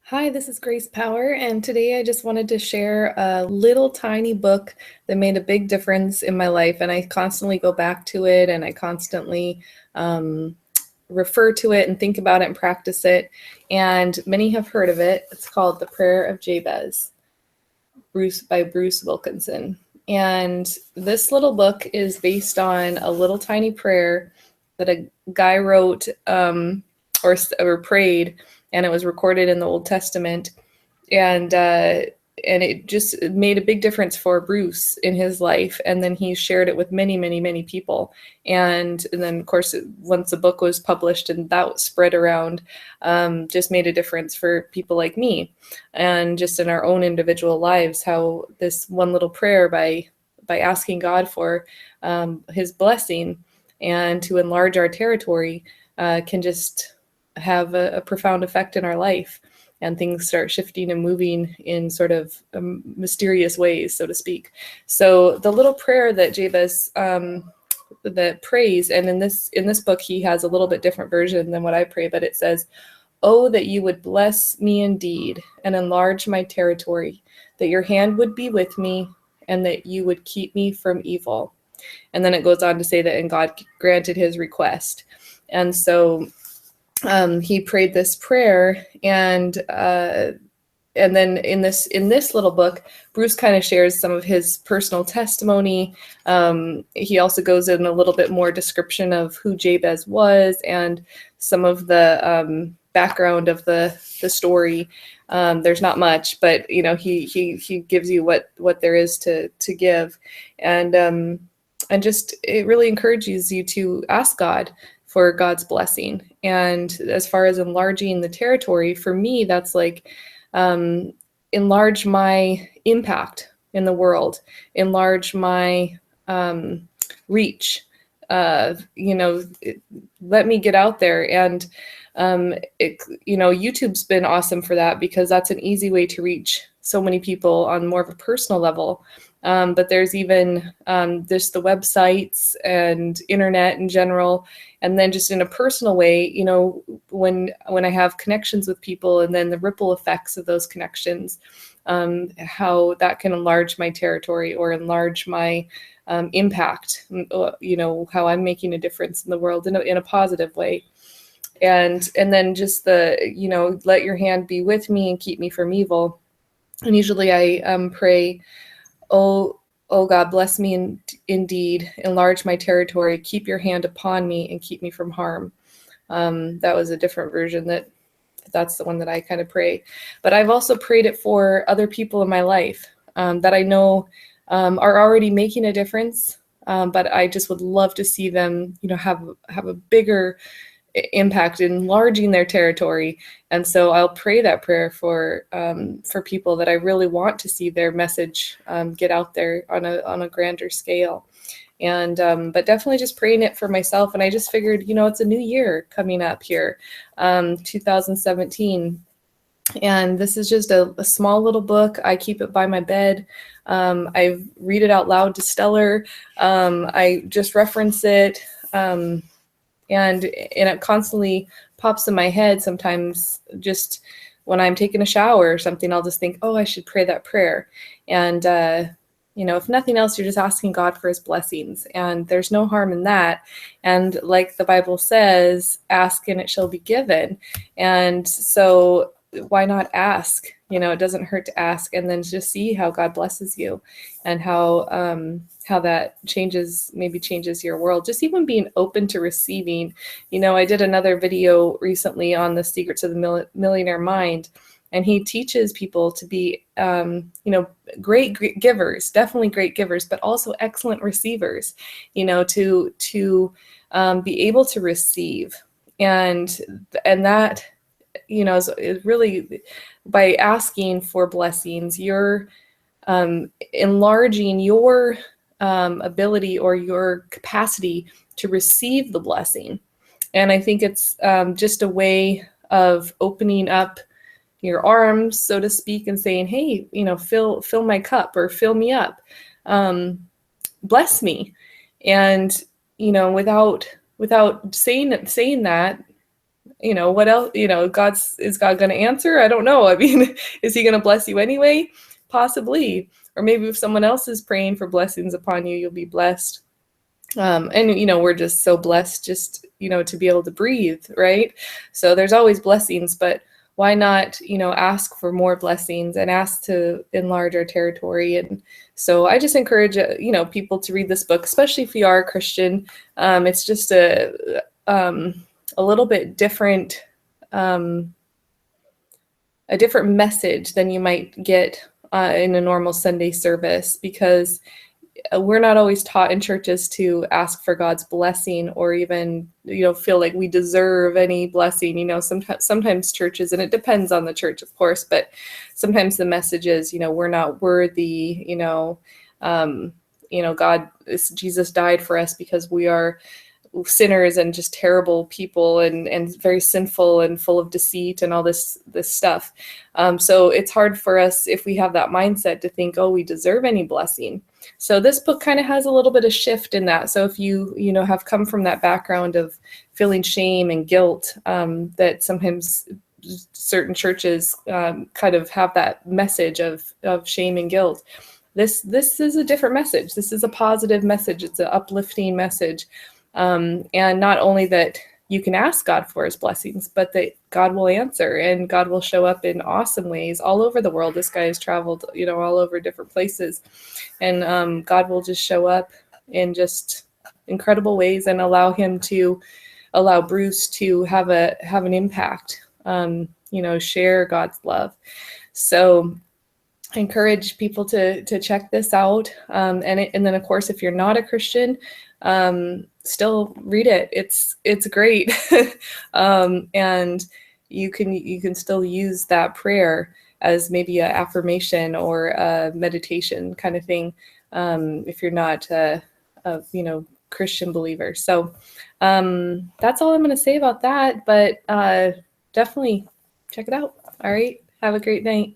Hi, this is Grace Power, and today I just wanted to share a little tiny book that made a big difference in my life. And I constantly go back to it, and I constantly refer to it and think about it and practice it. And many have heard of it. It's called The Prayer of Jabez, by Bruce Wilkinson. And this little book is based on a little tiny prayer that a guy wrote or prayed, and it was recorded in the Old Testament. And it just made a big difference for Bruce in his life. And then he shared it with many, many, many people. And then, of course, once the book was published and that spread around, just made a difference for people like me. And just in our own individual lives, how this one little prayer by asking God for his blessing and to enlarge our territory can just have a profound effect in our life, and things start shifting and moving in sort of mysterious ways, so to speak. So the little prayer that Jabez that prays, and in this book he has a little bit different version than what I pray, but it says, "Oh, that you would bless me indeed and enlarge my territory, that your hand would be with me and that you would keep me from evil." And then it goes on to say that, and God granted his request. And so he prayed this prayer, and then in this little book, Bruce kind of shares some of his personal testimony. He also goes in a little bit more description of who Jabez was and some of the background of the story. There's not much, but he gives you what there is to give, and just it really encourages you to ask God for God's blessing. And as far as enlarging the territory, for me, that's like enlarge my impact in the world, enlarge my reach. Let me get out there. And YouTube's been awesome for that, because that's an easy way to reach so many people on more of a personal level. But there's even just the websites and internet in general. And then just in a personal way, when I have connections with people, and then the ripple effects of those connections, how that can enlarge my territory or enlarge my impact, how I'm making a difference in the world in a positive way. And then just the, let your hand be with me and keep me from evil. And usually I pray, Oh God, bless me indeed, enlarge my territory, keep your hand upon me and keep me from harm. That was a different version that's the one that I kind of pray. But I've also prayed it for other people in my life that I know are already making a difference, but I just would love to see them, have a bigger impact, enlarging their territory. And so I'll pray that prayer for people that I really want to see their message get out there on a grander scale. And but definitely just praying it for myself. And I just figured, it's a new year coming up here, 2017. And this is just a small little book. I keep it by my bed. I read it out loud to Stellar. I just reference it. And it constantly pops in my head sometimes, just when I'm taking a shower or something. I'll just think, I should pray that prayer. And, if nothing else, you're just asking God for his blessings. And there's no harm in that. And like the Bible says, ask and it shall be given. And so why not ask? It doesn't hurt to ask, and then just see how God blesses you, and how that changes your world. Just even being open to receiving. I did another video recently on the secrets of the millionaire mind, and he teaches people to be, great givers, definitely great givers, but also excellent receivers, to be able to receive. And that, is really, by asking for blessings, you're enlarging your ability or your capacity to receive the blessing. And I think it's just a way of opening up your arms, so to speak, and saying, hey, fill my cup, or fill me up, bless me. And without saying that, what else, is God going to answer? I don't know. I mean, is he going to bless you anyway? Possibly. Or maybe if someone else is praying for blessings upon you, you'll be blessed. And we're just so blessed just, to be able to breathe, right? So there's always blessings, but why not, ask for more blessings and ask to enlarge our territory? And so I just encourage, people to read this book, especially if you are a Christian. It's just a little bit different, a different message than you might get in a normal Sunday service, because we're not always taught in churches to ask for God's blessing, or even, feel like we deserve any blessing. Sometimes churches, and it depends on the church, of course, but sometimes the message is, we're not worthy, Jesus died for us because we are sinners and just terrible people, and very sinful and full of deceit and all this stuff. So it's hard for us, if we have that mindset, to think, oh, we deserve any blessing. So this book kind of has a little bit of shift in that. So if you have come from that background of feeling shame and guilt, that sometimes certain churches kind of have that message of shame and guilt. This is a different message. This is a positive message. It's an uplifting message. And not only that you can ask God for his blessings, but that God will answer, and God will show up in awesome ways all over the world. This guy has traveled, all over different places, and God will just show up in just incredible ways and allow Bruce to have an impact, share God's love. So I encourage people to check this out. And then of course, if you're not a Christian, still read it. It's great. And you can still use that prayer as maybe an affirmation or a meditation kind of thing, if you're not a Christian believer. So that's all I'm going to say about that, but definitely check it out. All right. Have a great night.